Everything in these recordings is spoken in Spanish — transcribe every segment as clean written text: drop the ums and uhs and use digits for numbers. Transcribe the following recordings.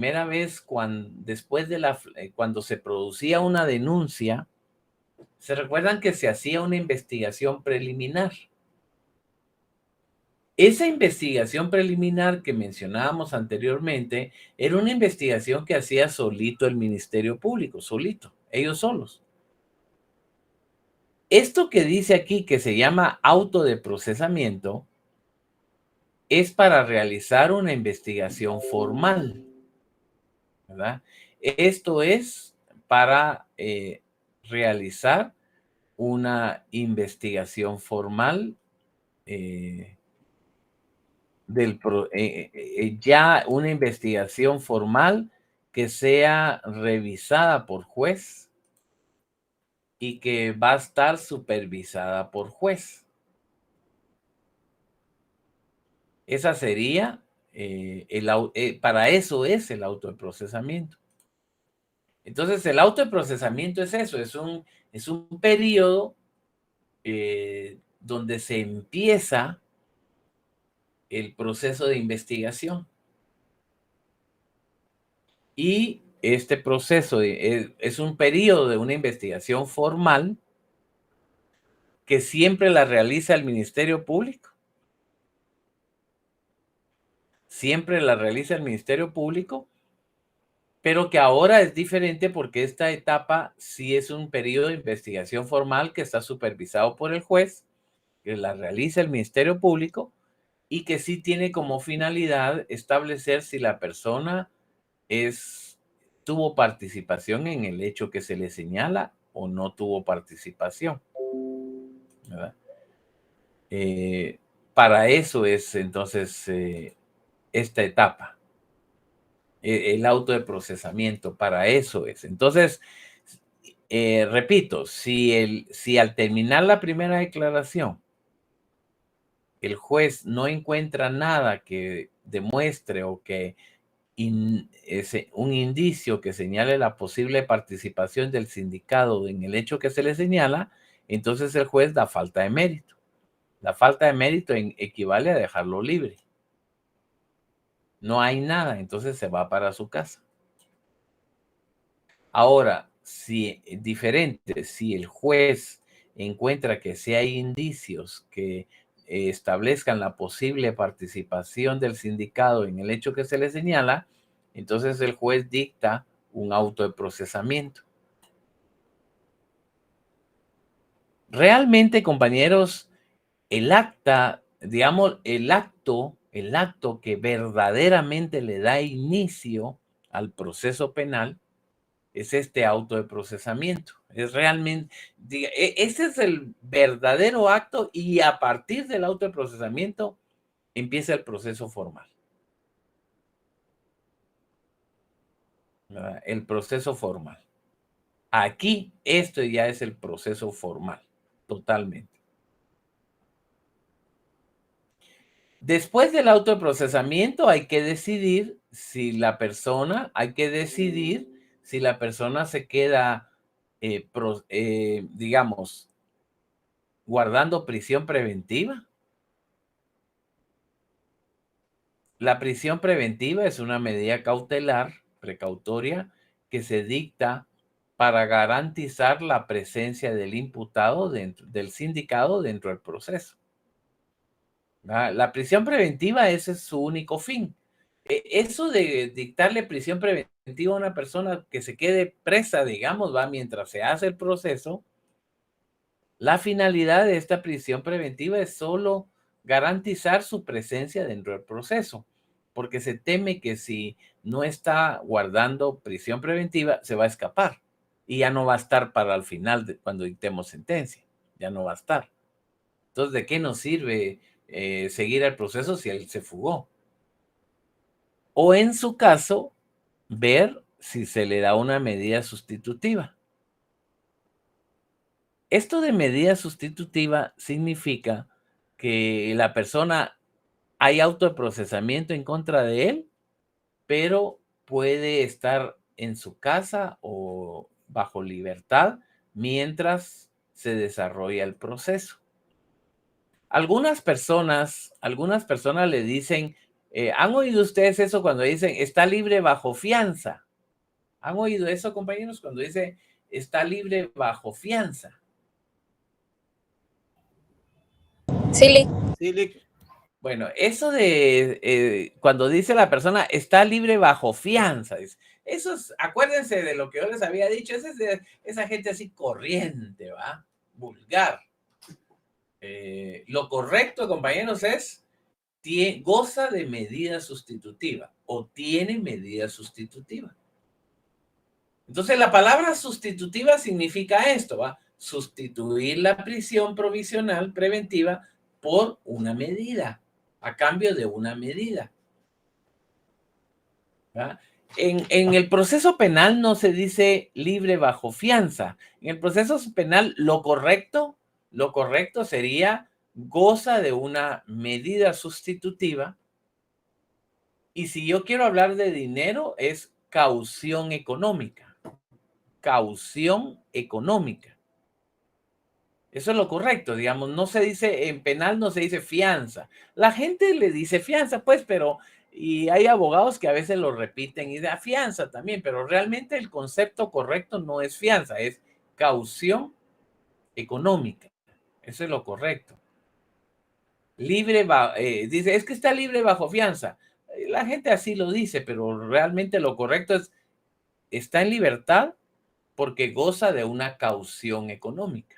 primera vez después de cuando se producía una denuncia, ¿se recuerdan que se hacía una investigación preliminar? Esa investigación preliminar que mencionábamos anteriormente era una investigación que hacía solito el Ministerio Público, solito, ellos solos. Esto que dice aquí, que se llama auto de procesamiento, es para realizar una investigación formal, ¿verdad? Esto es para realizar una investigación formal, ya una investigación formal que sea revisada por juez y que va a estar supervisada por juez. Esa sería, para eso es el auto de procesamiento. Entonces, el auto de procesamiento es eso, es un periodo donde se empieza el proceso de investigación. Y este proceso es un periodo de una investigación formal que siempre la realiza el Ministerio Público. Siempre la realiza el Ministerio Público, pero que ahora es diferente porque esta etapa sí es un periodo de investigación formal que está supervisado por el juez, que la realiza el Ministerio Público y que sí tiene como finalidad establecer si la persona tuvo participación en el hecho que se le señala o no tuvo participación, ¿verdad? Para eso es entonces esta etapa, el auto de procesamiento, para eso es. Entonces, repito, si al terminar la primera declaración, el juez no encuentra nada que demuestre o que un indicio que señale la posible participación del sindicado en el hecho que se le señala, entonces el juez da falta de mérito. La falta de mérito equivale a dejarlo libre. No hay nada, entonces se va para su casa. Ahora, si diferente, si el juez encuentra que sí hay indicios que establezcan la posible participación del sindicado en el hecho que se le señala, entonces el juez dicta un auto de procesamiento. Realmente, compañeros, el acta, digamos, el acto que verdaderamente le da inicio al proceso penal es este auto de procesamiento. Es realmente, ese es el verdadero acto y a partir del auto de procesamiento empieza el proceso formal. ¿Verdad? El proceso formal. Aquí, esto ya es el proceso formal, totalmente. Después del auto de procesamiento hay que decidir si la persona se queda, digamos, guardando prisión preventiva. La prisión preventiva es una medida cautelar, precautoria, que se dicta para garantizar la presencia del imputado del sindicado dentro del proceso. La prisión preventiva, ese es su único fin. Eso de dictarle prisión preventiva a una persona que se quede presa, digamos, mientras se hace el proceso, la finalidad de esta prisión preventiva es solo garantizar su presencia dentro del proceso, porque se teme que si no está guardando prisión preventiva, se va a escapar y ya no va a estar para el final cuando dictemos sentencia, ya no va a estar. Entonces, ¿de qué nos sirve seguir el proceso si él se fugó? O en su caso, ver si se le da una medida sustitutiva. Esto de medida sustitutiva significa que la persona, hay autoprocesamiento en contra de él, pero puede estar en su casa o bajo libertad mientras se desarrolla el proceso. Algunas personas le dicen ¿Han oído ustedes eso cuando dicen está libre bajo fianza? ¿Han oído eso, compañeros, cuando dice está libre bajo fianza? Sí, Sí, Bueno, eso de cuando dice la persona está libre bajo fianza, eso es, acuérdense de lo que yo les había dicho, esa es de esa gente así corriente, ¿va? Vulgar. Lo correcto, compañeros, es goza de medida sustitutiva o tiene medida sustitutiva. Entonces, la palabra sustitutiva significa esto, ¿va? Sustituir la prisión provisional preventiva por una medida, a cambio de una medida. ¿Va? En el proceso penal no se dice libre bajo fianza. En el proceso penal lo correcto sería goza de una medida sustitutiva. Y si yo quiero hablar de dinero, es caución económica. Caución económica. Eso es lo correcto, digamos, no se dice, en penal no se dice fianza. La gente le dice fianza, pues, pero, y hay abogados que a veces lo repiten y da fianza también, pero realmente el concepto correcto no es fianza, es caución económica. Eso es lo correcto. Libre, dice, es que está libre bajo fianza. La gente así lo dice, pero realmente lo correcto es, está en libertad porque goza de una caución económica.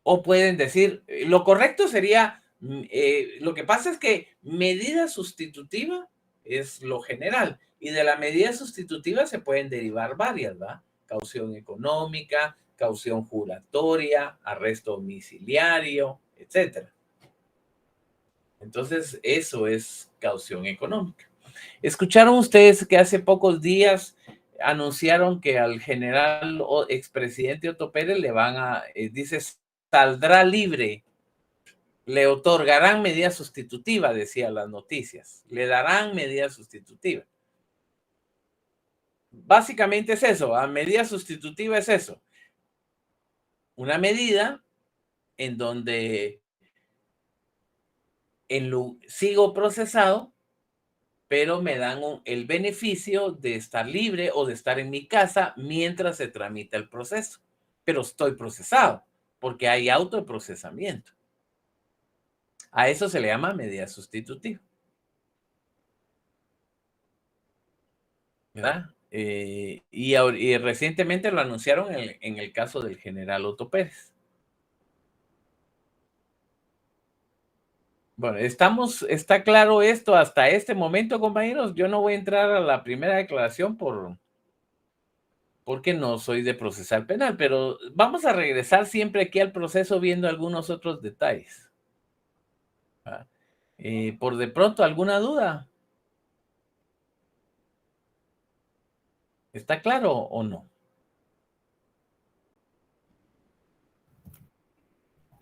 O pueden decir, lo correcto sería, lo que pasa es que medida sustitutiva es lo general y de la medida sustitutiva se pueden derivar varias, ¿va? Caución económica, caución juratoria, arresto domiciliario, etcétera. Entonces, eso es caución económica. ¿Escucharon ustedes que hace pocos días anunciaron que al general o expresidente Otto Pérez le van a, dice, saldrá libre, le otorgarán medida sustitutiva, decía las noticias, le darán medida sustitutiva. Básicamente es eso, a medida sustitutiva es eso, una medida en donde sigo procesado, pero me dan el beneficio de estar libre o de estar en mi casa mientras se tramita el proceso, pero estoy procesado porque hay autoprocesamiento. A eso se le llama medida sustitutiva. ¿Verdad? Y recientemente lo anunciaron en el caso del general Otto Pérez. Bueno, está claro esto hasta este momento, compañeros. Yo no voy a entrar a la primera declaración porque no soy de procesal penal, pero vamos a regresar siempre aquí al proceso viendo algunos otros detalles. Por de pronto, ¿alguna duda? ¿Está claro o no?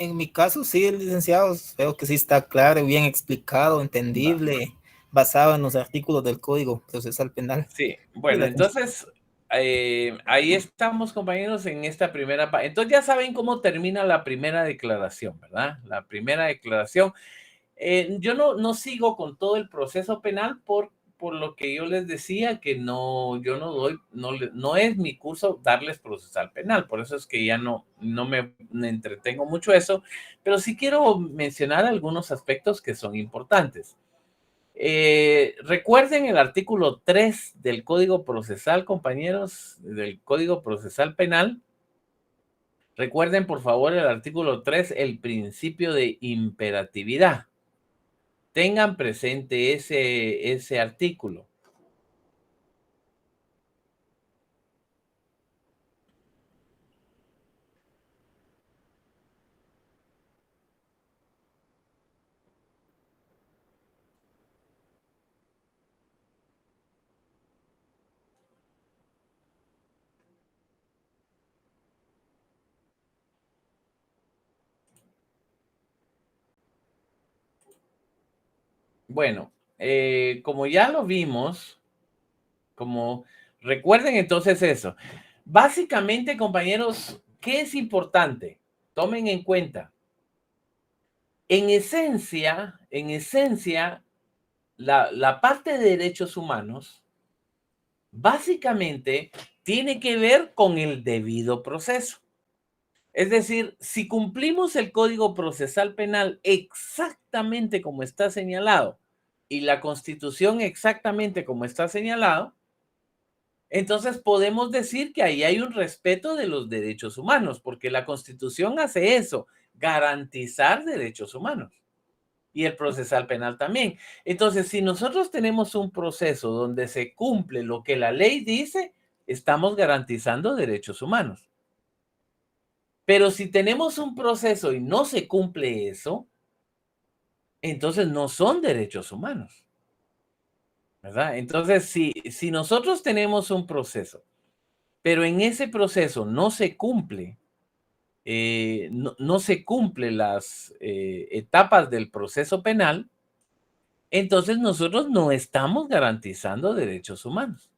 en mi caso sí, licenciado, veo que sí está claro, bien explicado, entendible, basado en los artículos del Código Procesal Penal. Sí, bueno, entonces ahí estamos, compañeros, en esta primera parte. Entonces ya saben cómo termina la primera declaración, ¿verdad? La primera declaración. Yo no sigo con todo el proceso penal por lo que yo les decía, que yo no doy, no es mi curso darles procesal penal, por eso es que ya no me entretengo mucho eso, pero sí quiero mencionar algunos aspectos que son importantes. Recuerden el artículo 3 del Código Procesal, compañeros, del Código Procesal Penal. Recuerden, por favor, el artículo 3, el principio de imperatividad. Tengan presente ese artículo. Bueno, como ya lo vimos, recuerden entonces eso. Básicamente, compañeros, ¿qué es importante? Tomen en cuenta. En esencia, la parte de derechos humanos básicamente tiene que ver con el debido proceso. Es decir, si cumplimos el Código Procesal Penal exactamente como está señalado y la Constitución exactamente como está señalado, entonces podemos decir que ahí hay un respeto de los derechos humanos, porque la Constitución hace eso, garantizar derechos humanos. Y el procesal penal también. Entonces, si nosotros tenemos un proceso donde se cumple lo que la ley dice, estamos garantizando derechos humanos. Pero si tenemos un proceso y no se cumple eso, entonces no son derechos humanos, ¿verdad? Entonces, si nosotros tenemos un proceso, pero en ese proceso no se cumple, no se cumplen las etapas del proceso penal, entonces nosotros no estamos garantizando derechos humanos.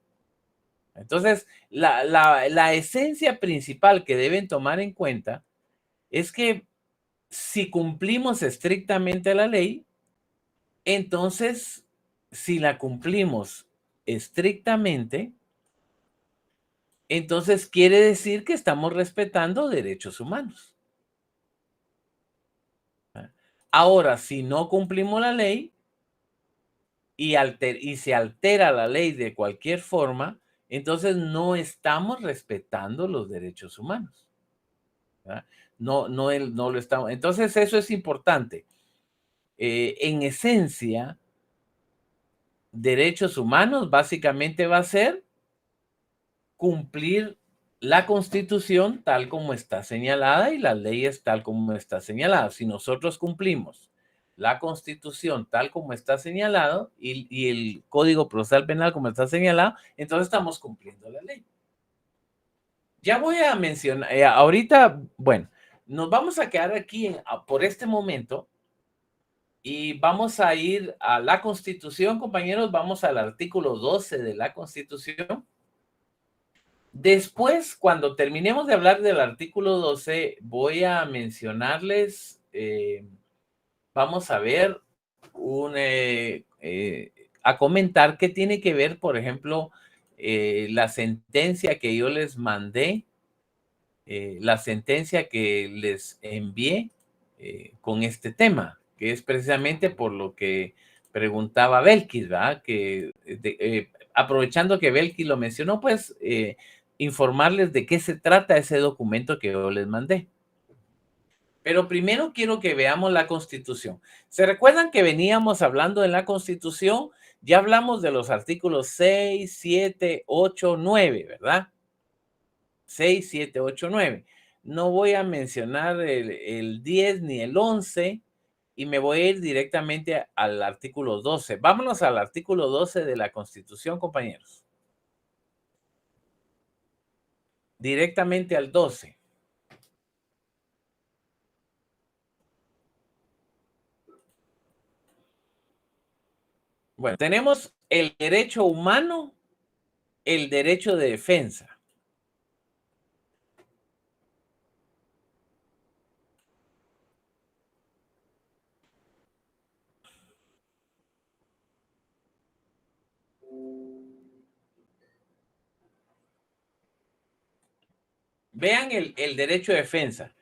Entonces, la esencia principal que deben tomar en cuenta es que si cumplimos estrictamente la ley, entonces, si la cumplimos estrictamente, entonces quiere decir que estamos respetando derechos humanos. Ahora, si no cumplimos la ley y se altera la ley de cualquier forma, entonces no estamos respetando los derechos humanos, ¿verdad? No lo estamos. Entonces, eso es importante. En esencia, derechos humanos básicamente va a ser cumplir la Constitución tal como está señalada y las leyes tal como está señalada. Si nosotros cumplimos la Constitución tal como está señalado y el Código Procesal Penal como está señalado, entonces estamos cumpliendo la ley. Ya voy a mencionar, ahorita, bueno, nos vamos a quedar aquí por este momento y vamos a ir a la Constitución, compañeros, vamos al artículo 12 de la Constitución. Después, cuando terminemos de hablar del artículo 12, voy a mencionarles, vamos a ver, a comentar qué tiene que ver, por ejemplo, la sentencia que yo les mandé, la sentencia que les envié con este tema, que es precisamente por lo que preguntaba Belkis, ¿verdad? Aprovechando que Belkis lo mencionó, pues informarles de qué se trata ese documento que yo les mandé. Pero primero quiero que veamos la Constitución. ¿Se recuerdan que veníamos hablando en la Constitución? Ya hablamos de los artículos 6, 7, 8, 9, ¿verdad? 6, 7, 8, 9. No voy a mencionar el 10 ni el 11 y me voy a ir directamente al artículo 12. Vámonos al artículo 12 de la Constitución, compañeros. Directamente al 12. Bueno, tenemos el derecho humano, el derecho de defensa. Vean el derecho de defensa.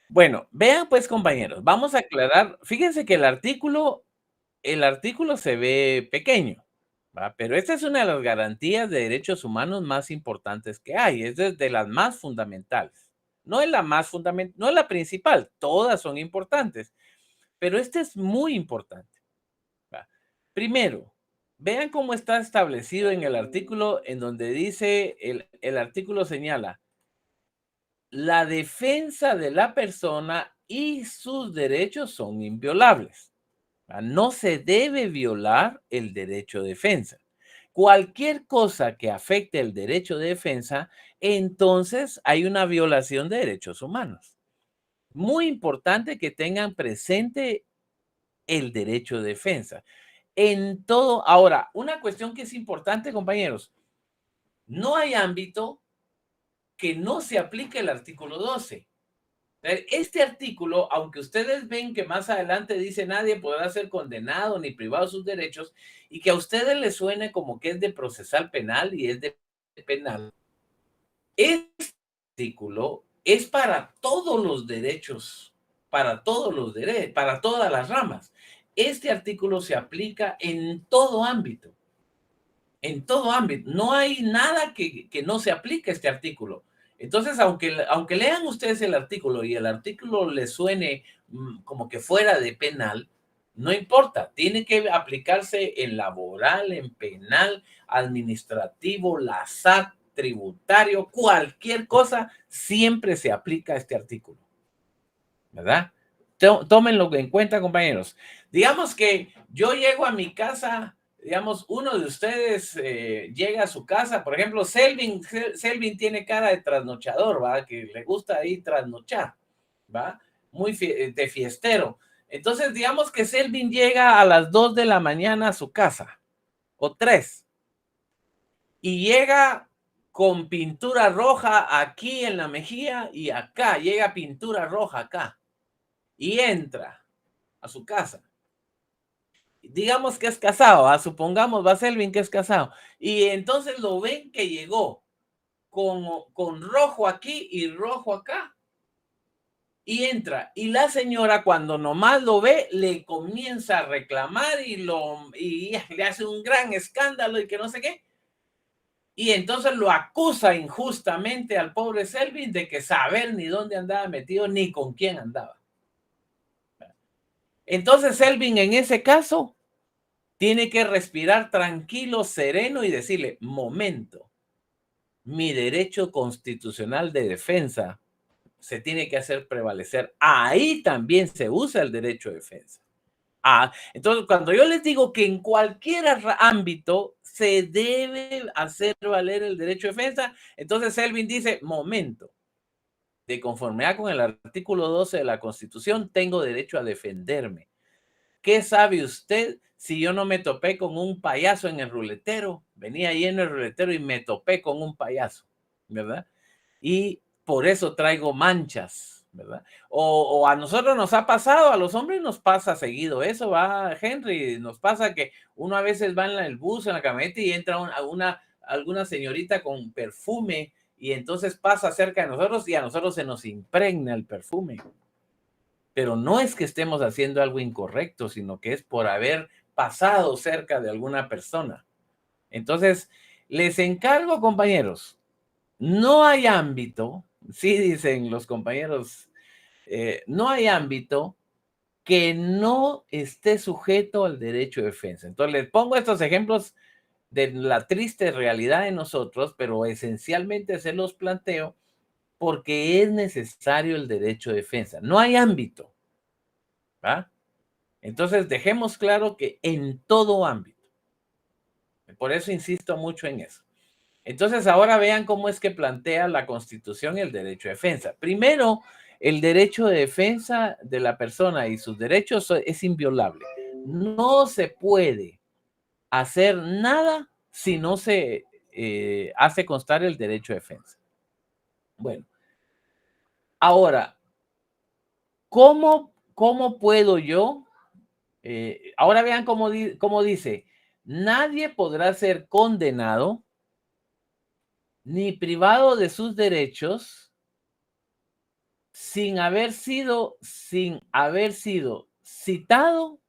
Bueno, vean pues, compañeros, vamos a aclarar. Fíjense que el artículo se ve pequeño, ¿va? Pero esta es una de las garantías de derechos humanos más importantes que hay. Es de las más fundamentales. No es la más fundamental, no es la principal. Todas son importantes, pero este es muy importante, ¿va? Primero, vean cómo está establecido en el artículo, en donde dice, el artículo señala, la defensa de la persona y sus derechos son inviolables. No se debe violar el derecho de defensa. Cualquier cosa que afecte el derecho de defensa, entonces hay una violación de derechos humanos. Muy importante que tengan presente el derecho de defensa. En todo, ahora, una cuestión que es importante, compañeros, no hay ámbito que no se aplique el artículo 12. Este artículo, aunque ustedes ven que más adelante dice nadie podrá ser condenado ni privado de sus derechos, y que a ustedes les suene como que es de procesal penal y es de penal, este artículo es para todos los derechos, para todos los derechos, para todas las ramas. Este artículo se aplica en todo ámbito, en todo ámbito. No hay nada que no se aplique a este artículo. Entonces, aunque lean ustedes el artículo y el artículo les suene como que fuera de penal, no importa, tiene que aplicarse en laboral, en penal, administrativo, la SAT, tributario, cualquier cosa, siempre se aplica este artículo, ¿verdad? Tómenlo en cuenta, compañeros. Digamos que yo llego a mi casa, digamos, uno de ustedes llega a su casa, por ejemplo, Selvin tiene cara de trasnochador, ¿va? Que le gusta ahí trasnochar, ¿va? Muy de fiestero. Entonces, digamos que Selvin llega a las 2 de la mañana a su casa, o 3, y llega con pintura roja aquí en la mejilla y acá, llega pintura roja acá, y entra a su casa. Digamos que es casado, supongamos, va Selvin que es casado, y entonces lo ven que llegó con rojo aquí y rojo acá, y entra, y la señora cuando nomás lo ve, le comienza a reclamar y le hace un gran escándalo y que no sé qué, y entonces lo acusa injustamente al pobre Selvin de que saber ni dónde andaba metido ni con quién andaba. Entonces Selvin en ese caso tiene que respirar tranquilo, sereno y decirle, momento, mi derecho constitucional de defensa se tiene que hacer prevalecer. Ahí también se usa el derecho de defensa. Entonces, cuando yo les digo que en cualquier ámbito se debe hacer valer el derecho de defensa, entonces Selvin dice, momento, de conformidad con el artículo 12 de la Constitución, tengo derecho a defenderme. ¿Qué sabe usted si yo no me topé con un payaso en el ruletero? Venía lleno el ruletero y me topé con un payaso, ¿verdad? Y por eso traigo manchas, ¿verdad? O a nosotros nos ha pasado, a los hombres nos pasa seguido eso, va, Henry, nos pasa que uno a veces va en el bus, en la camioneta y entra alguna señorita con perfume y entonces pasa cerca de nosotros y a nosotros se nos impregna el perfume. Pero no es que estemos haciendo algo incorrecto, sino que es por haber pasado cerca de alguna persona. Entonces, les encargo, compañeros, no hay ámbito, sí dicen los compañeros, no hay ámbito que no esté sujeto al derecho de defensa. Entonces, les pongo estos ejemplos de la triste realidad de nosotros, pero esencialmente se los planteo porque es necesario el derecho de defensa. No hay ámbito, ¿va? Entonces, dejemos claro que en todo ámbito. Por eso insisto mucho en eso. Entonces, ahora vean cómo es que plantea la Constitución el derecho de defensa. Primero, el derecho de defensa de la persona y sus derechos es inviolable. No se puede hacer nada si no se hace constar el derecho de defensa. Bueno, ahora, ¿cómo puedo yo? Ahora vean cómo dice, nadie podrá ser condenado ni privado de sus derechos sin haber sido citado.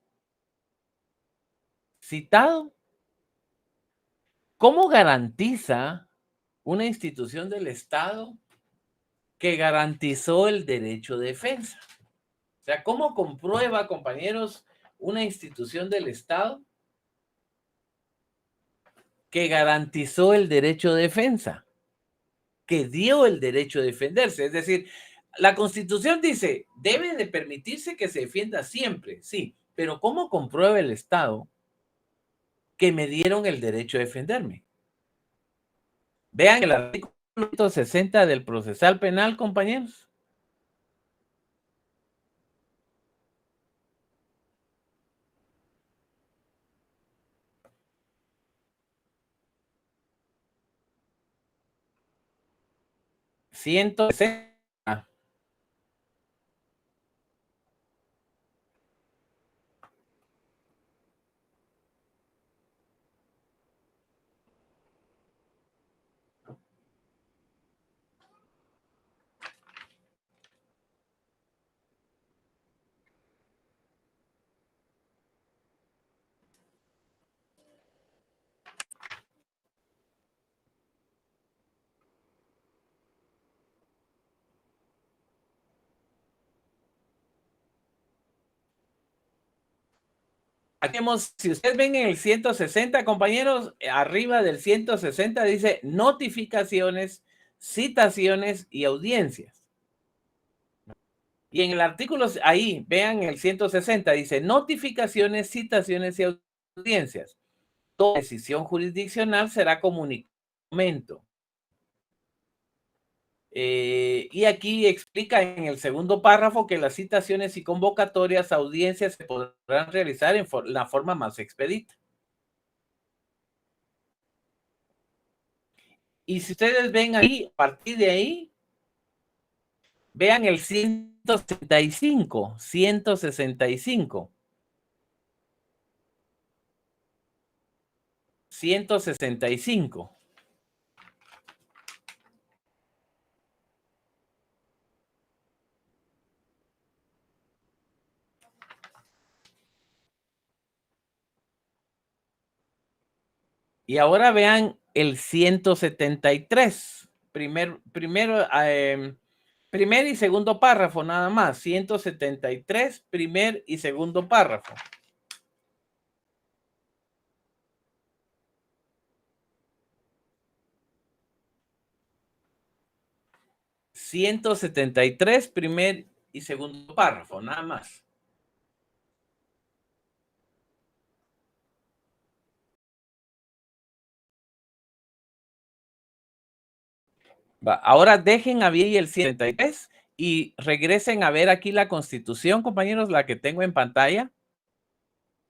¿Cómo garantiza una institución del Estado que garantizó el derecho de defensa? O sea, ¿cómo comprueba, compañeros, una institución del Estado que garantizó el derecho de defensa, que dio el derecho de defenderse? Es decir, la Constitución dice, debe de permitirse que se defienda siempre, sí, pero ¿cómo comprueba el Estado que me dieron el derecho de defenderme? Vean el artículo 160 del procesal penal, compañeros. Aquí vemos, si ustedes ven en el 160, compañeros, arriba del 160 dice notificaciones, citaciones y audiencias. Y en el artículo, ahí, vean el 160, dice notificaciones, citaciones y audiencias. Toda decisión jurisdiccional será comunicada. Y aquí explica en el segundo párrafo que las citaciones y convocatorias a audiencias se podrán realizar en la forma más expedita. Y si ustedes ven ahí, a partir de ahí, vean el 165, 165. 165. Y ahora vean el 173. Primer y segundo párrafo nada más. 173, primer y segundo párrafo. $173, primer y segundo párrafo, nada más. Ahora dejen a ver el 173 y regresen a ver aquí la Constitución, compañeros, la que tengo en pantalla.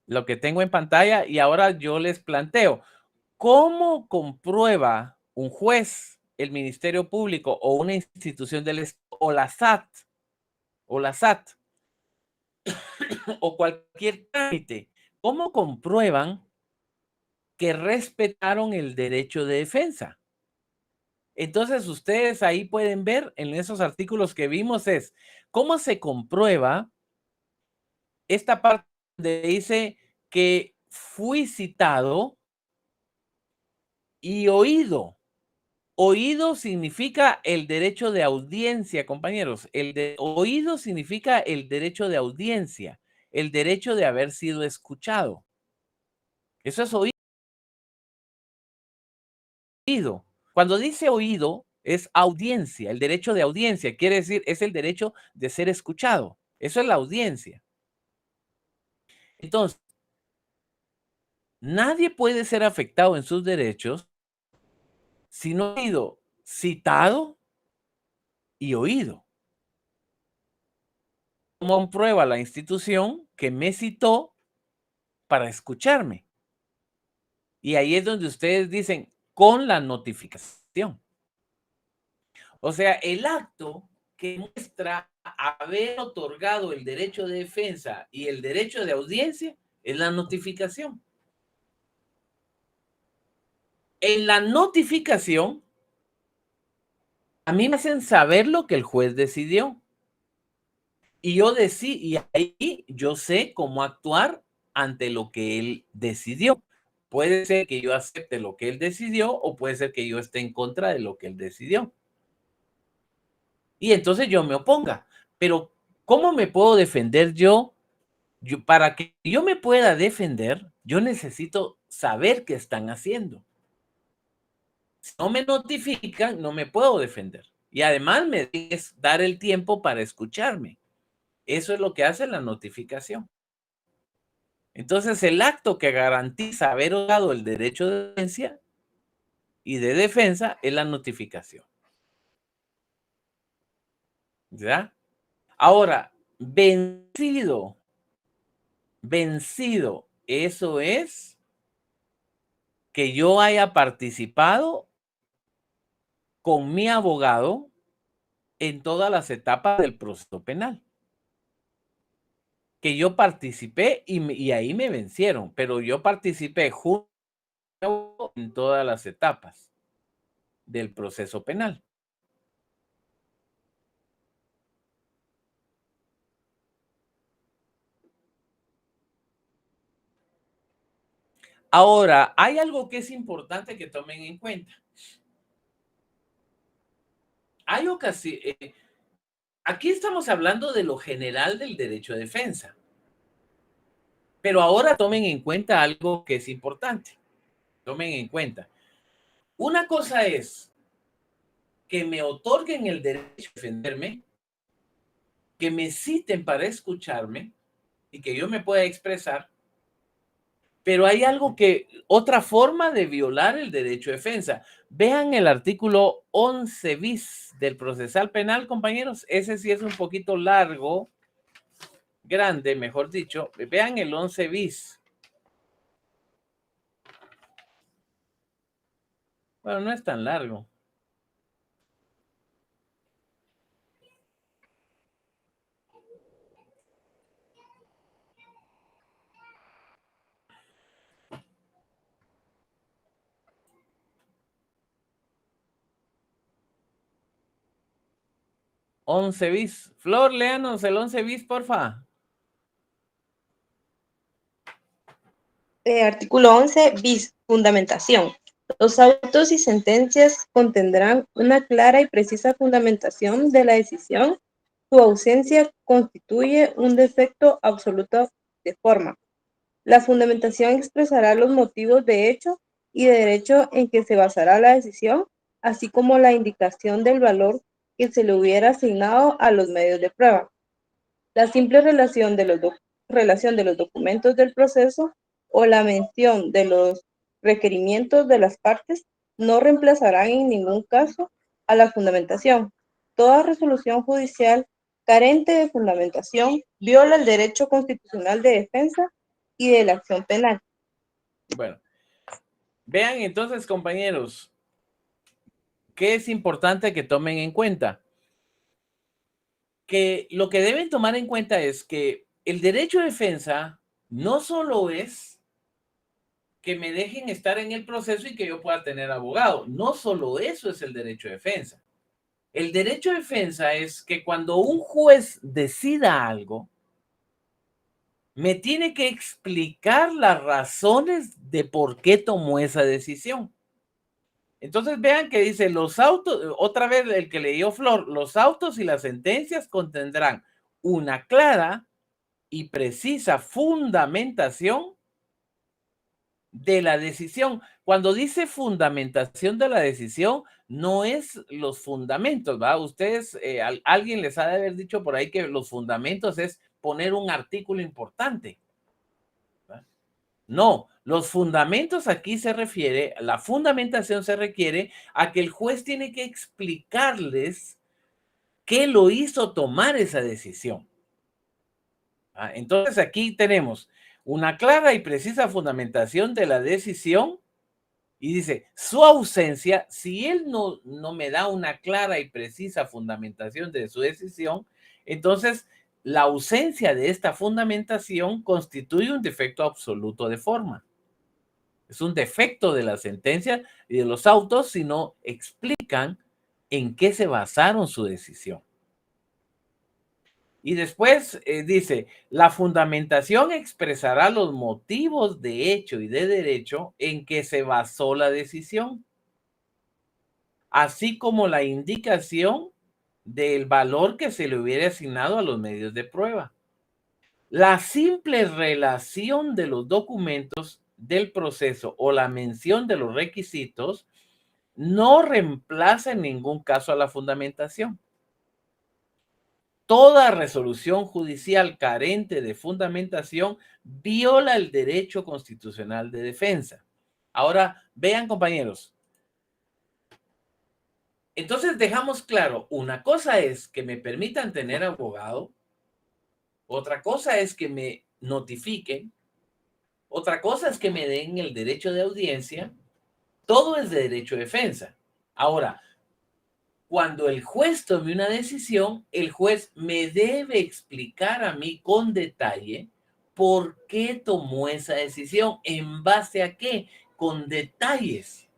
Lo que tengo en pantalla, y ahora yo les planteo, ¿cómo comprueba un juez, el Ministerio Público o una institución del Estado o la SAT o cualquier trámite? ¿Cómo comprueban que respetaron el derecho de defensa? Entonces, ustedes ahí pueden ver en esos artículos que vimos es cómo se comprueba esta parte donde dice que fui citado y oído. Oído significa el derecho de audiencia, compañeros. Oído significa el derecho de audiencia, el derecho de haber sido escuchado. Eso es oído. Cuando dice oído, es audiencia, el derecho de audiencia. Quiere decir, es el derecho de ser escuchado. Eso es la audiencia. Entonces, nadie puede ser afectado en sus derechos si no ha sido citado y oído. ¿Cómo comprueba la institución que me citó para escucharme? Y ahí es donde ustedes dicen con la notificación. O sea, el acto que muestra haber otorgado el derecho de defensa y el derecho de audiencia es la notificación. En la notificación, a mí me hacen saber lo que el juez decidió. Y ahí yo sé cómo actuar ante lo que él decidió. Puede ser que yo acepte lo que él decidió o puede ser que yo esté en contra de lo que él decidió. Y entonces yo me oponga. Pero ¿cómo me puedo defender yo? Para que yo me pueda defender, yo necesito saber qué están haciendo. Si no me notifican, no me puedo defender. Y además me tienes que dar el tiempo para escucharme. Eso es lo que hace la notificación. Entonces, el acto que garantiza haber dado el derecho de defensa y de defensa es la notificación. ¿Ya? Ahora, vencido. Vencido. Eso es que yo haya participado con mi abogado en todas las etapas del proceso penal. Que yo participé y ahí me vencieron, pero yo participé junto en todas las etapas del proceso penal. Ahora, hay algo que es importante que tomen en cuenta. Hay ocasiones, aquí estamos hablando de lo general del derecho de defensa. Pero ahora tomen en cuenta algo que es importante. Tomen en cuenta. Una cosa es que me otorguen el derecho a defenderme, que me citen para escucharme y que yo me pueda expresar. Pero hay algo que, otra forma de violar el derecho de defensa. Vean el artículo 11 bis del procesal penal, compañeros. Ese sí es un poquito largo, grande, mejor dicho. Vean el 11 bis. Bueno, no es tan largo. Once bis. Flor, léanos el 11 bis, porfa. Artículo 11 bis. Fundamentación. Los autos y sentencias contendrán una clara y precisa fundamentación de la decisión. Su ausencia constituye un defecto absoluto de forma. La fundamentación expresará los motivos de hecho y de derecho en que se basará la decisión, así como la indicación del valor que se le hubiera asignado a los medios de prueba. La simple relación de los documentos del proceso o la mención de los requerimientos de las partes no reemplazarán en ningún caso a la fundamentación. Toda resolución judicial carente de fundamentación viola el derecho constitucional de defensa y de la acción penal. Bueno, vean entonces, compañeros, ¿qué es importante que tomen en cuenta? Que lo que deben tomar en cuenta es que el derecho de defensa no solo es que me dejen estar en el proceso y que yo pueda tener abogado. No solo eso es el derecho de defensa. El derecho de defensa es que cuando un juez decida algo, me tiene que explicar las razones de por qué tomó esa decisión. Entonces vean que dice los autos, otra vez el que leyó Flor, los autos y las sentencias contendrán una clara y precisa fundamentación de la decisión. Cuando dice fundamentación de la decisión, no es los fundamentos, ¿va? Ustedes, alguien les ha de haber dicho por ahí que los fundamentos es poner un artículo importante, ¿va? No, los fundamentos aquí se refiere, la fundamentación se requiere a que el juez tiene que explicarles qué lo hizo tomar esa decisión. Entonces aquí tenemos una clara y precisa fundamentación de la decisión y dice, su ausencia, si él no me da una clara y precisa fundamentación de su decisión, entonces la ausencia de esta fundamentación constituye un defecto absoluto de forma. Es un defecto de la sentencia y de los autos si no explican en qué se basaron su decisión. Y después dice, la fundamentación expresará los motivos de hecho y de derecho en que se basó la decisión, así como la indicación del valor que se le hubiera asignado a los medios de prueba. La simple relación de los documentos del proceso o la mención de los requisitos no reemplaza en ningún caso a la fundamentación. Toda resolución judicial carente de fundamentación viola el derecho constitucional de defensa. Ahora, vean, compañeros. Entonces dejamos claro, una cosa es que me permitan tener abogado, otra cosa es que me notifiquen, otra cosa es que me den el derecho de audiencia, todo es de derecho de defensa. Ahora, cuando el juez tome una decisión, el juez me debe explicar a mí con detalle por qué tomó esa decisión, en base a qué, con detalles.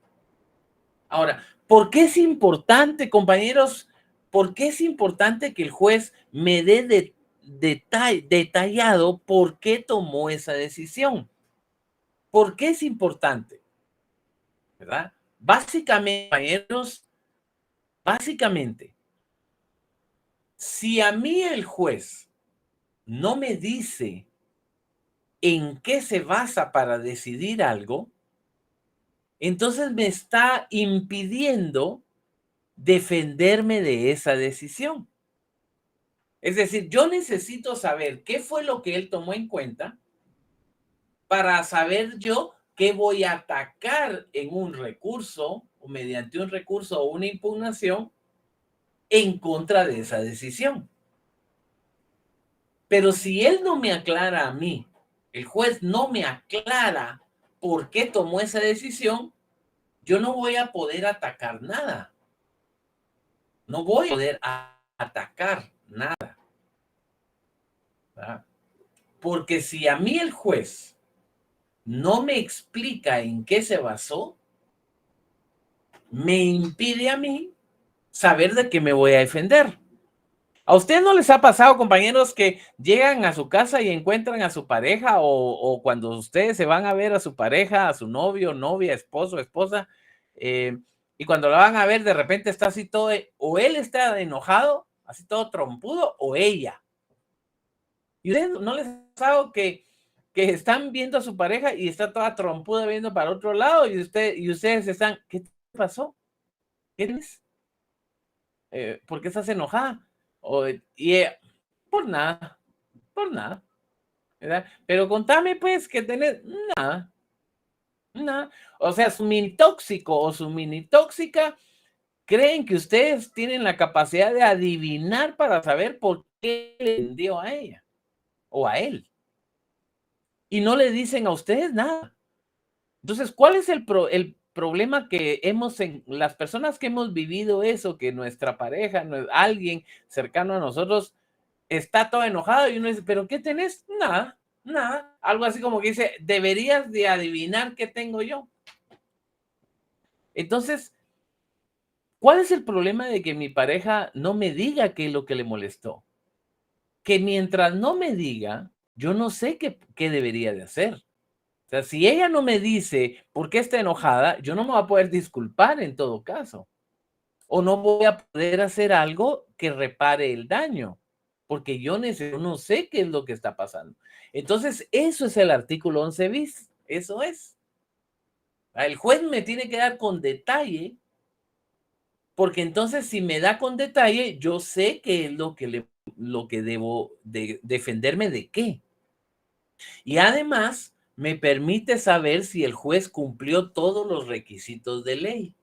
Ahora, ¿por qué es importante, compañeros? ¿Por qué es importante que el juez me dé detallado por qué tomó esa decisión? ¿Por qué es importante? ¿Verdad? Básicamente, compañeros, básicamente, si a mí el juez no me dice en qué se basa para decidir algo, entonces me está impidiendo defenderme de esa decisión. Es decir, yo necesito saber qué fue lo que él tomó en cuenta para saber yo qué voy a atacar en un recurso o mediante un recurso o una impugnación en contra de esa decisión. Pero si él no me aclara a mí, el juez no me aclara por qué tomó esa decisión, yo no voy a poder atacar nada. No voy a poder atacar nada. ¿Verdad? Porque si a mí el juez no me explica en qué se basó, me impide a mí saber de qué me voy a defender. ¿A ustedes no les ha pasado, compañeros, que llegan a su casa y encuentran a su pareja o cuando ustedes se van a ver a su pareja, a su novio, novia, esposo, esposa, y cuando la van a ver de repente está así todo, o él está enojado, así todo trompudo, o ella? ¿Y ustedes no les ha pasado que están viendo a su pareja y está toda trompuda viendo para otro lado y ustedes están, ¿qué te pasó? ¿Qué tienes? ¿Por qué estás enojada? Por nada, ¿verdad? Pero contame pues que tenés nada. O sea, su mini tóxico o su mini tóxica creen que ustedes tienen la capacidad de adivinar para saber por qué le vendió a ella o a él. Y no le dicen a ustedes nada. Entonces, ¿cuál es el problema que las personas que hemos vivido eso, que nuestra pareja, alguien cercano a nosotros, está todo enojado y uno dice, ¿pero qué tenés? Nada. Algo así como que dice, deberías de adivinar qué tengo yo. Entonces, ¿cuál es el problema de que mi pareja no me diga qué es lo que le molestó? Que mientras no me diga, yo no sé qué debería de hacer. O sea, si ella no me dice por qué está enojada, yo no me voy a poder disculpar en todo caso. O no voy a poder hacer algo que repare el daño, porque yo no sé qué es lo que está pasando. Entonces, eso es el artículo 11 bis. Eso es. El juez me tiene que dar con detalle, porque entonces si me da con detalle, yo sé qué es lo que debo de defenderme de qué. Y además, me permite saber si el juez cumplió todos los requisitos de ley.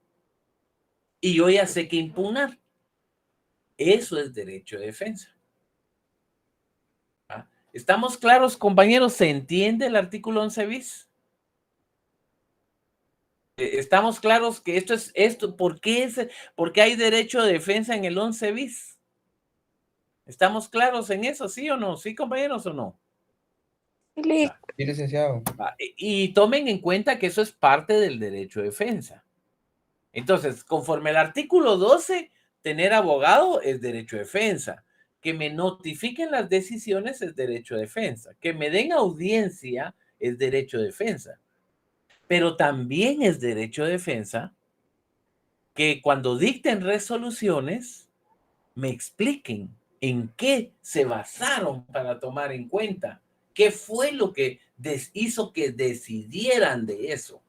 Y yo ya sé qué impugnar. Eso es derecho de defensa. ¿Ah? ¿Estamos claros, compañeros? ¿Se entiende el artículo 11 bis? ¿Estamos claros que esto es esto? ¿Por qué hay derecho de defensa en el 11 bis? ¿Estamos claros en eso? ¿Sí o no? ¿Sí, compañeros, o no? Sí, licenciado. Y tomen en cuenta que eso es parte del derecho de defensa. Entonces, conforme al artículo 12, tener abogado es derecho de defensa. Que me notifiquen las decisiones es derecho de defensa. Que me den audiencia es derecho de defensa. Pero también es derecho de defensa que cuando dicten resoluciones me expliquen en qué se basaron para tomar en cuenta, qué fue lo que hizo que decidieran de eso.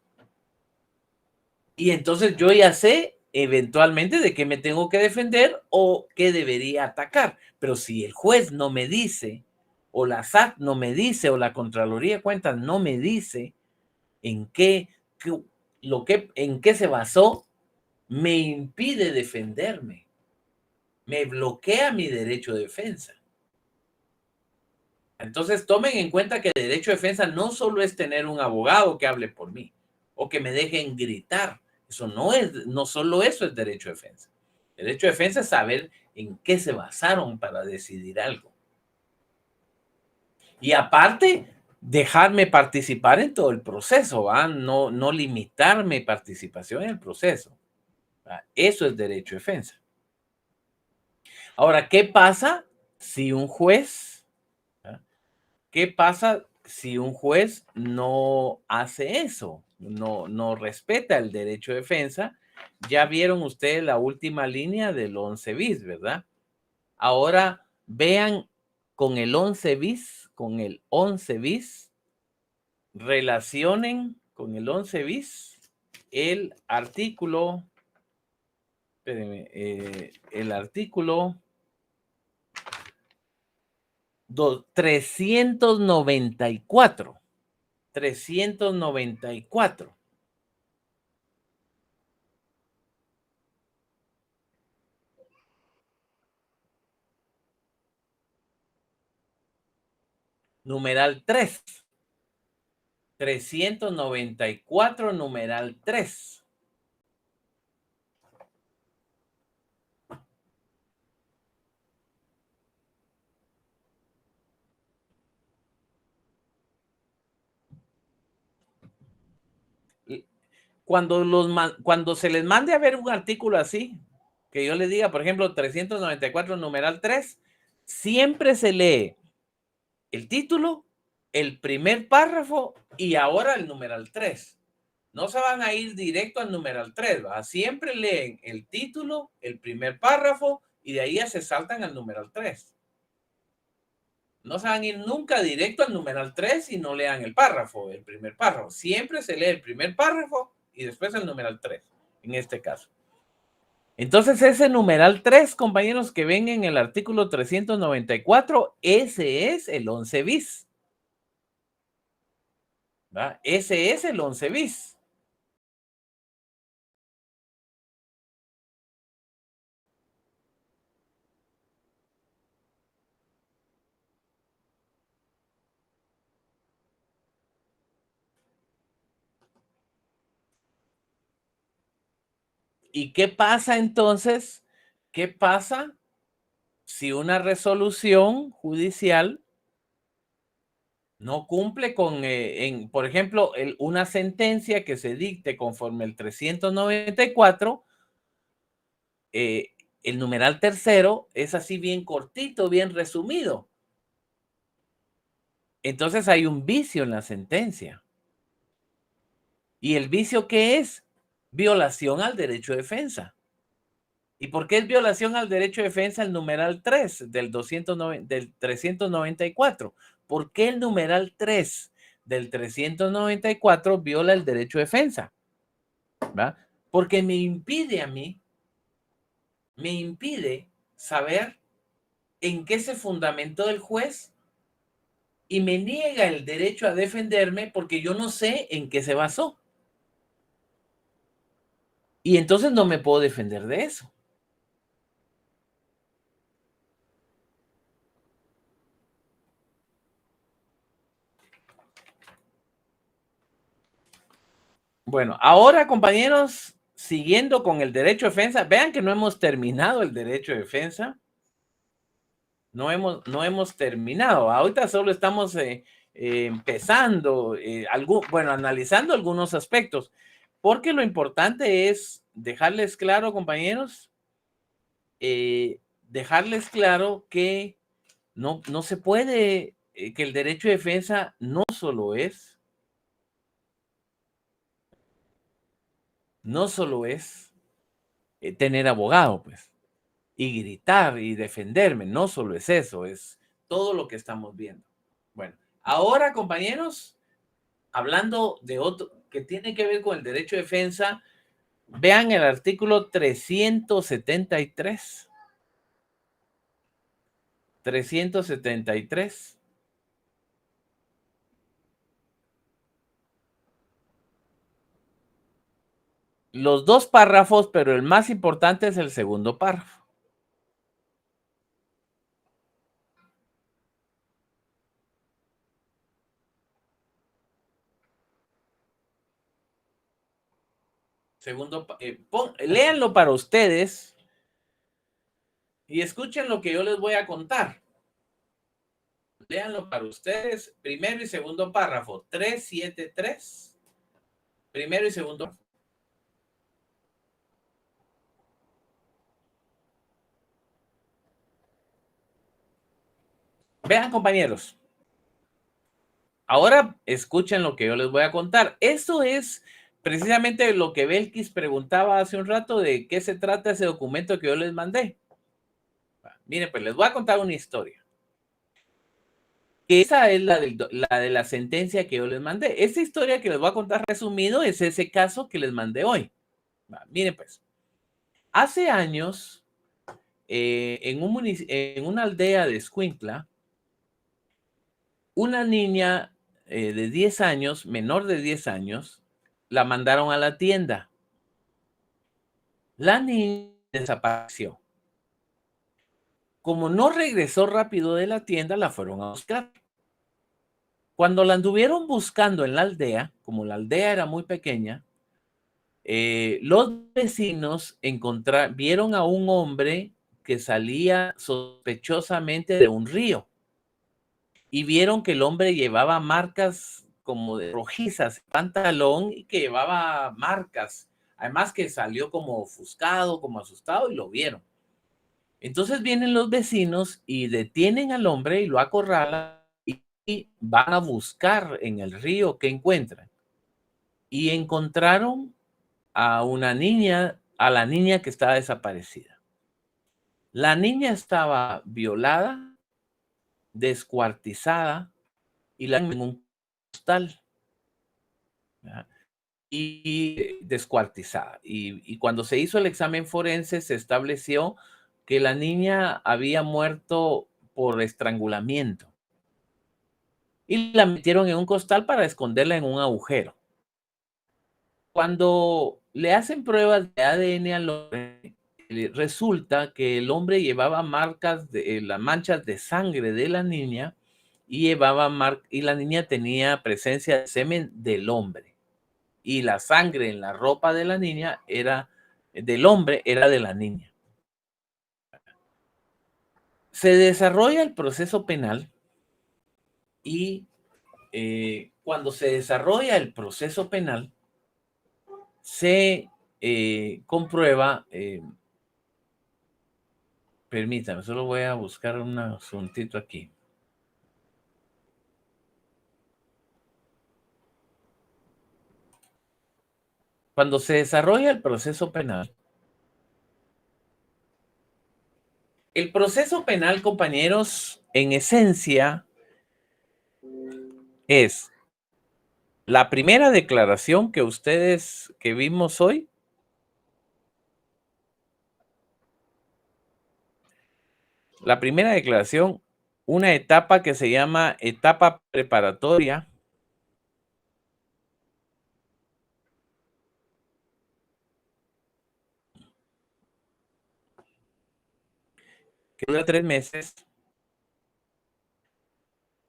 Y entonces yo ya sé eventualmente de qué me tengo que defender o qué debería atacar. Pero si el juez no me dice, o la SAT no me dice, o la Contraloría de Cuentas no me dice en qué se basó, me impide defenderme. Me bloquea mi derecho de defensa. Entonces tomen en cuenta que el derecho de defensa no solo es tener un abogado que hable por mí o que me dejen gritar. Eso no solo eso es derecho de defensa. El derecho de defensa es saber en qué se basaron para decidir algo. Y aparte, dejarme participar en todo el proceso, ¿va? No limitar mi participación en el proceso. ¿Va? Eso es derecho de defensa. Ahora, ¿qué pasa si un juez, no hace eso? No respeta el derecho de defensa. Ya vieron ustedes la última línea del 11 bis, ¿verdad? Ahora vean con el 11 bis, relacionen con el 11 bis el artículo, espérenme, el artículo 394. 394. Numeral 3. 394, numeral 3. Cuando se les mande a ver un artículo así, que yo les diga, por ejemplo, 394, numeral 3, siempre se lee el título, el primer párrafo y ahora el numeral 3. No se van a ir directo al numeral 3, ¿va? Siempre leen el título, el primer párrafo y de ahí ya se saltan al numeral 3. No se van a ir nunca directo al numeral 3 y no lean el párrafo, el primer párrafo. Siempre se lee el primer párrafo y después el numeral 3, en este caso. Entonces, ese numeral 3, compañeros, que ven en el artículo 394, ese es el 11 bis. ¿Va? Ese es el 11 bis. ¿Y qué pasa entonces? ¿Qué pasa si una resolución judicial no cumple con, por ejemplo, una sentencia que se dicte conforme el 394, el numeral tercero es así bien cortito, bien resumido? Entonces hay un vicio en la sentencia. ¿Y el vicio qué es? Violación al derecho de defensa. ¿Y por qué es violación al derecho de defensa el numeral 3 del 394? ¿Por qué el numeral 3 del 394 viola el derecho de defensa? ¿Va? Porque me impide a mí, me impide saber en qué se fundamentó el juez y me niega el derecho a defenderme porque yo no sé en qué se basó. Y entonces no me puedo defender de eso. Bueno, ahora, compañeros, siguiendo con el derecho de defensa, vean que no hemos terminado el derecho de defensa. No hemos terminado. Ahorita solo estamos empezando, analizando algunos aspectos, porque lo importante es dejarles claro, compañeros, dejarles claro que no se puede, que el derecho de defensa no solo es tener abogado, pues, y gritar y defenderme. No solo es eso, es todo lo que estamos viendo. Bueno, ahora, compañeros, hablando de otro que tiene que ver con el derecho de defensa, vean el artículo 373. 373. Los dos párrafos, pero el más importante es el segundo párrafo. Léanlo para ustedes y escuchen lo que yo les voy a contar. Léanlo para ustedes, primero y segundo párrafo, 373, primero y segundo. Vean, compañeros. Ahora escuchen lo que yo les voy a contar. Esto es precisamente lo que Belkis preguntaba hace un rato, de qué se trata ese documento que yo les mandé. Miren, pues les voy a contar una historia. Esa es la de la sentencia que yo les mandé. Esa historia que les voy a contar resumido es ese caso que les mandé hoy. Miren pues, hace años, en una aldea de Escuintla, una niña de 10 años, menor de 10 años, la mandaron a la tienda. La niña desapareció. Como no regresó rápido de la tienda, la fueron a buscar. Cuando la anduvieron buscando en la aldea, como la aldea era muy pequeña, los vecinos vieron a un hombre que salía sospechosamente de un río y vieron que el hombre llevaba marcas como de rojizas, pantalón, y que llevaba marcas. Además que salió como ofuscado, como asustado, y lo vieron. Entonces vienen los vecinos y detienen al hombre y lo acorralan y van a buscar en el río qué encuentran. Y encontraron a la niña que estaba desaparecida. La niña estaba violada, descuartizada y la en un costal. Y descuartizada. Y cuando se hizo el examen forense se estableció que la niña había muerto por estrangulamiento. Y la metieron en un costal para esconderla en un agujero. Cuando le hacen pruebas de ADN al hombre, resulta que el hombre llevaba las manchas de sangre de la niña y la niña tenía presencia de semen del hombre. Y la sangre en la ropa de la niña del hombre era de la niña. Se desarrolla el proceso penal y cuando se desarrolla el proceso penal, se comprueba, permítanme, solo voy a buscar un asuntito aquí. Cuando se desarrolla el proceso penal, compañeros, en esencia, es la primera declaración que vimos hoy. La primera declaración, una etapa que se llama etapa preparatoria. Que dura 3 meses.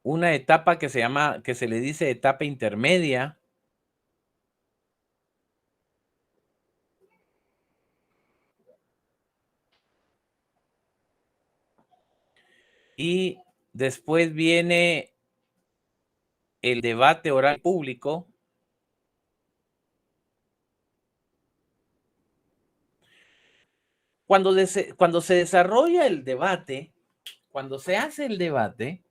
Una etapa que se le dice etapa intermedia. Y después viene el debate oral público. Cuando se desarrolla el debate, cuando se hace el debate,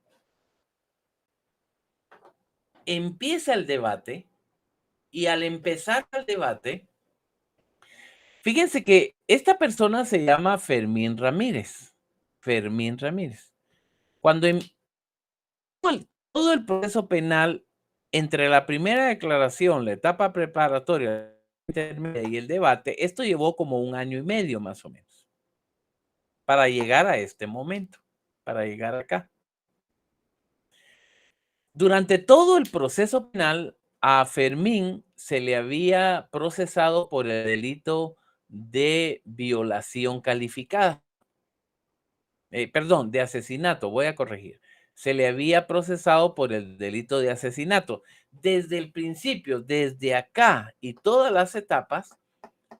empieza el debate y al empezar el debate, fíjense que esta persona se llama Fermín Ramírez. Fermín Ramírez. Cuando todo el proceso penal, entre la primera declaración, la etapa preparatoria, intermedia y el debate, esto llevó como 1 año y medio más o menos para llegar a este momento, para llegar acá. Durante todo el proceso penal, a Fermín se le había procesado por el delito de violación calificada. Perdón, de asesinato, voy a corregir. Se le había procesado por el delito de asesinato. Desde el principio, desde acá y todas las etapas,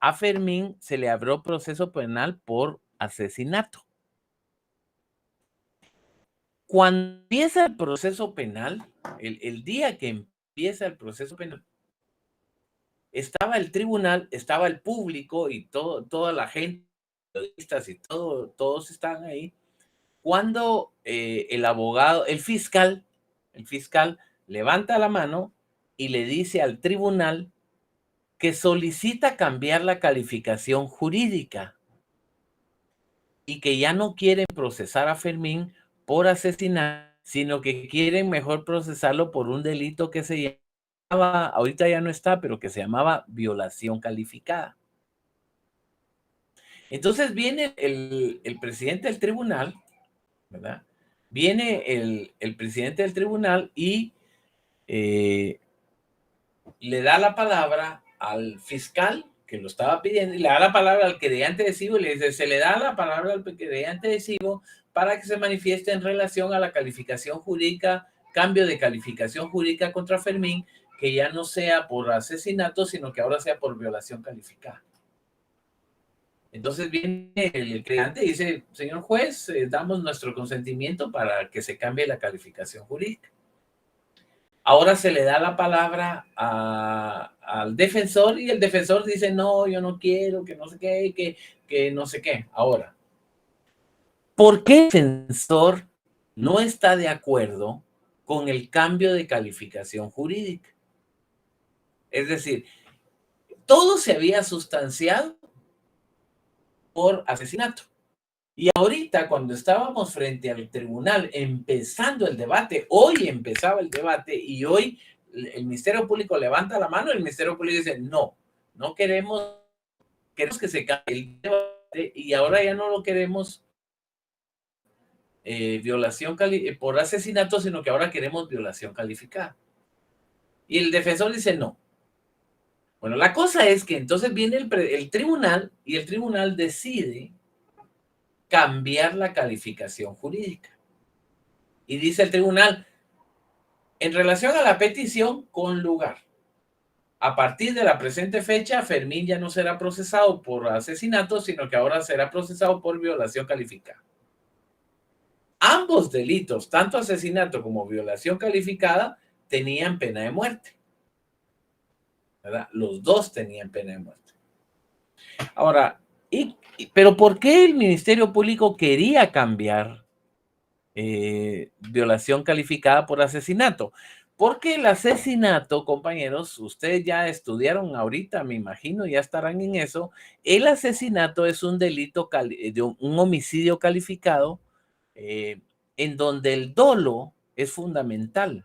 a Fermín se le abrió proceso penal por asesinato. Cuando empieza el proceso penal, el día que empieza el proceso penal, estaba el tribunal, estaba el público y toda la gente, periodistas y todos estaban ahí. Cuando el fiscal levanta la mano y le dice al tribunal que solicita cambiar la calificación jurídica y que ya no quieren procesar a Fermín por asesinato, sino que quieren mejor procesarlo por un delito que se llamaba, ahorita ya no está, pero que se llamaba violación calificada. Entonces viene el presidente del tribunal, ¿verdad? Viene el presidente del tribunal y le da la palabra al fiscal que lo estaba pidiendo y le da la palabra al querellante adhesivo y le dice, se le da la palabra al querellante adhesivo para que se manifieste en relación a la calificación jurídica, cambio de calificación jurídica contra Fermín, que ya no sea por asesinato, sino que ahora sea por violación calificada. Entonces viene el querellante y dice, señor juez, damos nuestro consentimiento para que se cambie la calificación jurídica. Ahora se le da la palabra al defensor y el defensor dice, no, yo no quiero, que no sé qué, que no sé qué. Ahora, ¿por qué el defensor no está de acuerdo con el cambio de calificación jurídica? Es decir, todo se había sustanciado por asesinato. Y ahorita, cuando estábamos frente al tribunal empezando el debate, hoy empezaba el debate y hoy el Ministerio Público levanta la mano y el Ministerio Público dice, no queremos que se cambie el debate y ahora ya no lo queremos violación por asesinato, sino que ahora queremos violación calificada. Y el defensor dice no. Bueno, la cosa es que entonces viene el tribunal y el tribunal decide cambiar la calificación jurídica. Y dice el tribunal, en relación a la petición con lugar, a partir de la presente fecha, Fermín ya no será procesado por asesinato, sino que ahora será procesado por violación calificada. Ambos delitos, tanto asesinato como violación calificada, tenían pena de muerte, ¿verdad? Los dos tenían pena de muerte. Ahora, pero ¿por qué el Ministerio Público quería cambiar violación calificada por asesinato? Porque el asesinato, compañeros, ustedes ya estudiaron ahorita, me imagino, ya estarán en eso. El asesinato es un delito, de un homicidio calificado en donde el dolo es fundamental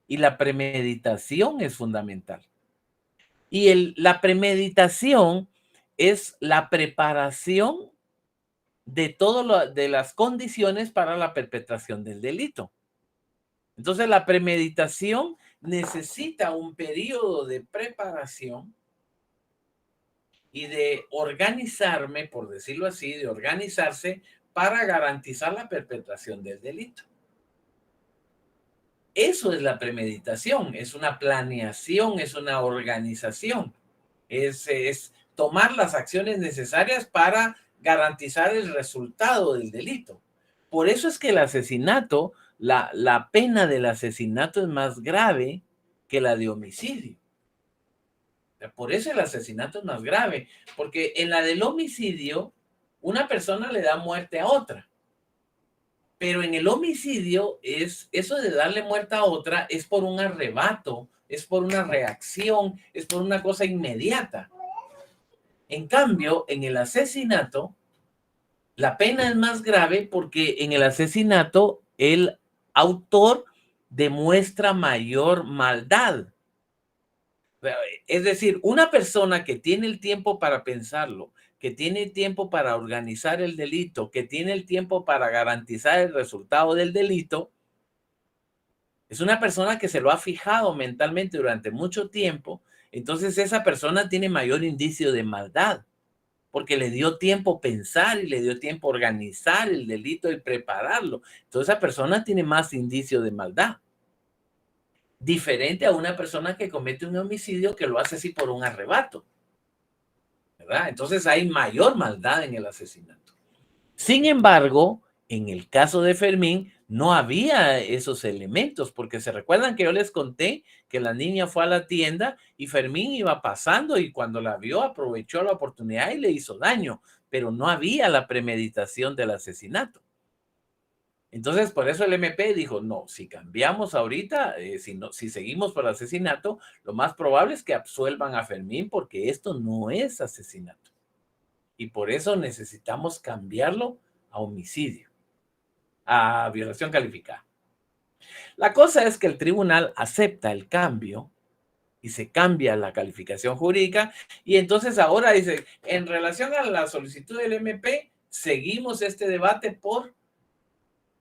y la premeditación es fundamental. Y la premeditación es la preparación de de las condiciones para la perpetración del delito. Entonces, la premeditación necesita un periodo de preparación y de organizarme, por decirlo así, de organizarse para garantizar la perpetración del delito. Eso es la premeditación, es una planeación, es una organización, es tomar las acciones necesarias para garantizar el resultado del delito. Por eso es que el asesinato, la pena del asesinato es más grave que la de homicidio. Por eso el asesinato es más grave, porque en la del homicidio, una persona le da muerte a otra. Pero en el homicidio, eso de darle muerte a otra es por un arrebato, es por una reacción, es por una cosa inmediata. En cambio, en el asesinato, la pena es más grave porque en el asesinato el autor demuestra mayor maldad. Es decir, una persona que tiene el tiempo para pensarlo, que tiene tiempo para organizar el delito, que tiene el tiempo para garantizar el resultado del delito, es una persona que se lo ha fijado mentalmente durante mucho tiempo. Entonces esa persona tiene mayor indicio de maldad, porque le dio tiempo pensar y le dio tiempo organizar el delito y prepararlo. Entonces esa persona tiene más indicio de maldad. Diferente a una persona que comete un homicidio que lo hace así por un arrebato, ¿verdad? Entonces hay mayor maldad en el asesinato. Sin embargo, en el caso de Fermín no había esos elementos, porque se recuerdan que yo les conté que la niña fue a la tienda y Fermín iba pasando y cuando la vio aprovechó la oportunidad y le hizo daño, pero no había la premeditación del asesinato. Entonces, por eso el MP dijo, no, si cambiamos ahorita, si seguimos por asesinato, lo más probable es que absuelvan a Fermín porque esto no es asesinato. Y por eso necesitamos cambiarlo a homicidio, a violación calificada. La cosa es que el tribunal acepta el cambio y se cambia la calificación jurídica y entonces ahora dice, en relación a la solicitud del MP, seguimos este debate por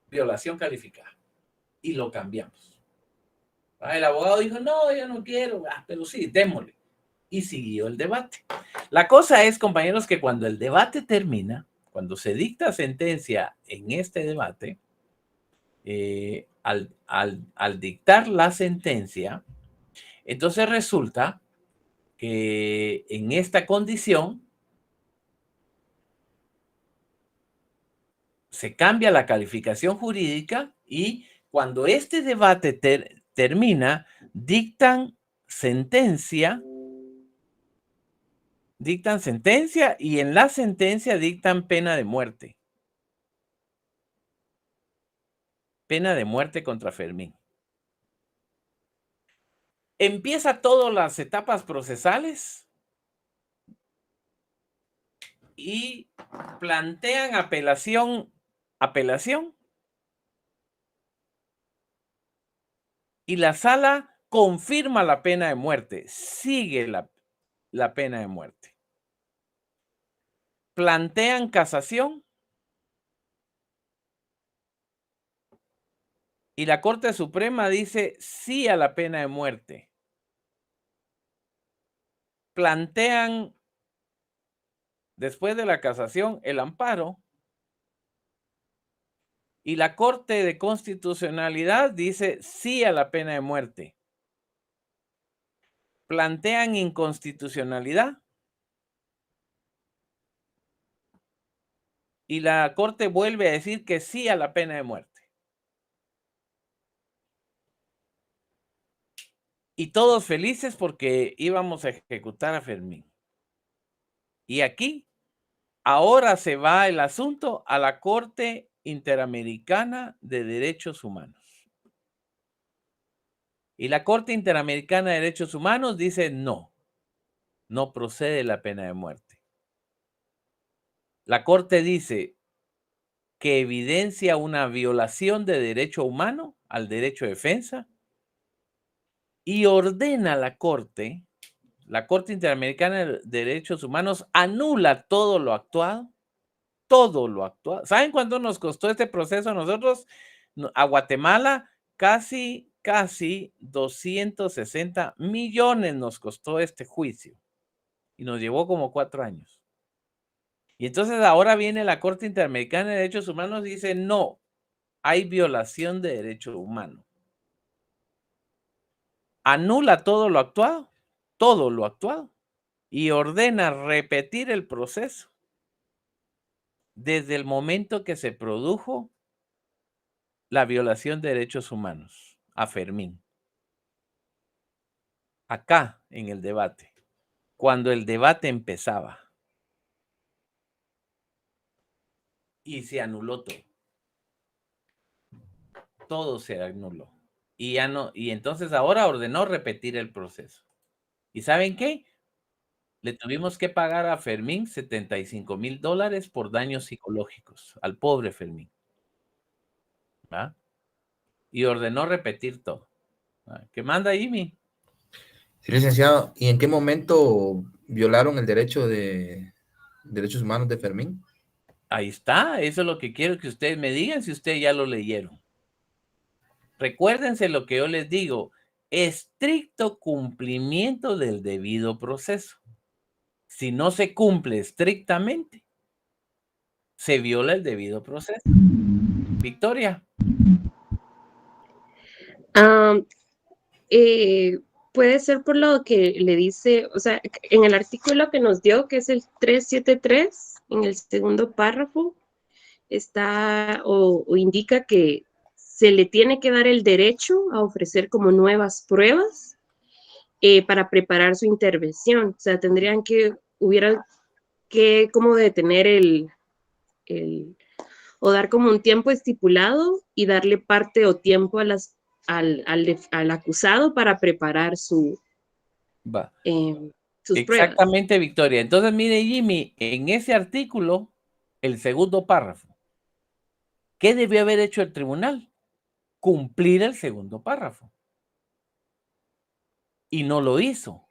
violación calificada y lo cambiamos. El abogado dijo, no, yo no quiero, pero sí, démosle. Y siguió el debate. La cosa es, compañeros, que cuando el debate termina, cuando se dicta sentencia en este debate, al dictar la sentencia, entonces resulta que en esta condición se cambia la calificación jurídica y cuando este debate termina, dictan sentencia y en la sentencia dictan pena de muerte. Pena de muerte contra Fermín. Empieza todas las etapas procesales y plantean apelación y la sala confirma la pena de muerte, sigue la pena de muerte. Plantean casación y la Corte Suprema dice sí a la pena de muerte. Plantean, después de la casación, el amparo y la Corte de Constitucionalidad dice sí a la pena de muerte. Plantean inconstitucionalidad y la Corte vuelve a decir que sí a la pena de muerte. Y todos felices porque íbamos a ejecutar a Fermín. Y aquí, ahora se va el asunto a la Corte Interamericana de Derechos Humanos. Y la Corte Interamericana de Derechos Humanos dice no procede la pena de muerte. La Corte dice que evidencia una violación de derecho humano al derecho de defensa y ordena a la Corte Interamericana de Derechos Humanos anula todo lo actuado. ¿Saben cuánto nos costó este proceso a nosotros? A Guatemala, casi 260 millones nos costó este juicio y nos llevó como 4 años. Y entonces ahora viene la Corte Interamericana de Derechos Humanos y dice, no, hay violación de derecho humano. Anula todo lo actuado, y ordena repetir el proceso desde el momento que se produjo la violación de derechos humanos a Fermín. Acá, en el debate, cuando el debate empezaba. Y se anuló todo. Todo se anuló. Y entonces ahora ordenó repetir el proceso. ¿Y saben qué? Le tuvimos que pagar a Fermín $75,000 por daños psicológicos, al pobre Fermín. ¿Va? Y ordenó repetir todo. ¿Qué manda, Jimmy? Sí, licenciado, ¿y en qué momento violaron el derecho de derechos humanos de Fermín? Ahí está, eso es lo que quiero que ustedes me digan si ustedes ya lo leyeron. Recuérdense lo que yo les digo, estricto cumplimiento del debido proceso. Si no se cumple estrictamente, se viola el debido proceso. Victoria. Puede ser por lo que le dice, o sea, en el artículo que nos dio, que es el 373, en el segundo párrafo, está o indica que se le tiene que dar el derecho a ofrecer como nuevas pruebas para preparar su intervención. O sea, hubiera que como detener o dar como un tiempo estipulado y darle parte o tiempo al acusado para preparar sus pruebas. Exactamente, Victoria. Entonces, mire, Jimmy, en ese artículo, el segundo párrafo, ¿qué debió haber hecho el tribunal? cumplir el segundo párrafo. Y no lo hizo.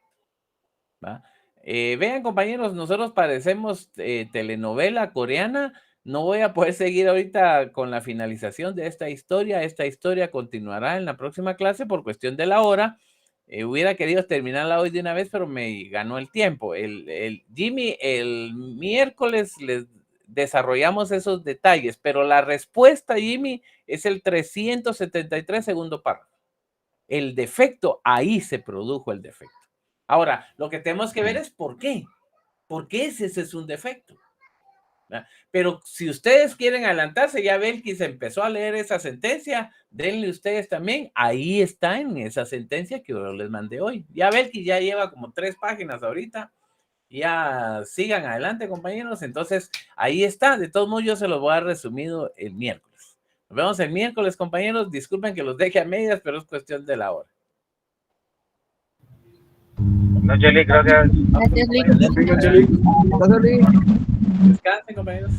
¿Va? Vean, compañeros, nosotros parecemos telenovela coreana. No voy a poder seguir ahorita con la finalización de esta historia. Esta historia continuará en la próxima clase por cuestión de la hora. Hubiera querido terminarla hoy de una vez, pero me ganó el tiempo. Jimmy, el miércoles les desarrollamos esos detalles, pero la respuesta, Jimmy, es el 373 segundo párrafo. El defecto, ahí se produjo el defecto. Ahora, lo que tenemos que ver es por qué. ¿Por qué ese es un defecto? Pero si ustedes quieren adelantarse, ya Belkis empezó a leer esa sentencia, denle ustedes también, ahí está en esa sentencia que yo les mandé hoy. Ya Belkis ya lleva como 3 páginas ahorita, ya sigan adelante, compañeros. Entonces, ahí está, de todos modos yo se los voy a dar resumido el miércoles. Nos vemos el miércoles, compañeros, disculpen que los deje a medias, pero es cuestión de la hora. Noche, Lick, gracias. Gracias, Lick. Descansen, compañeros.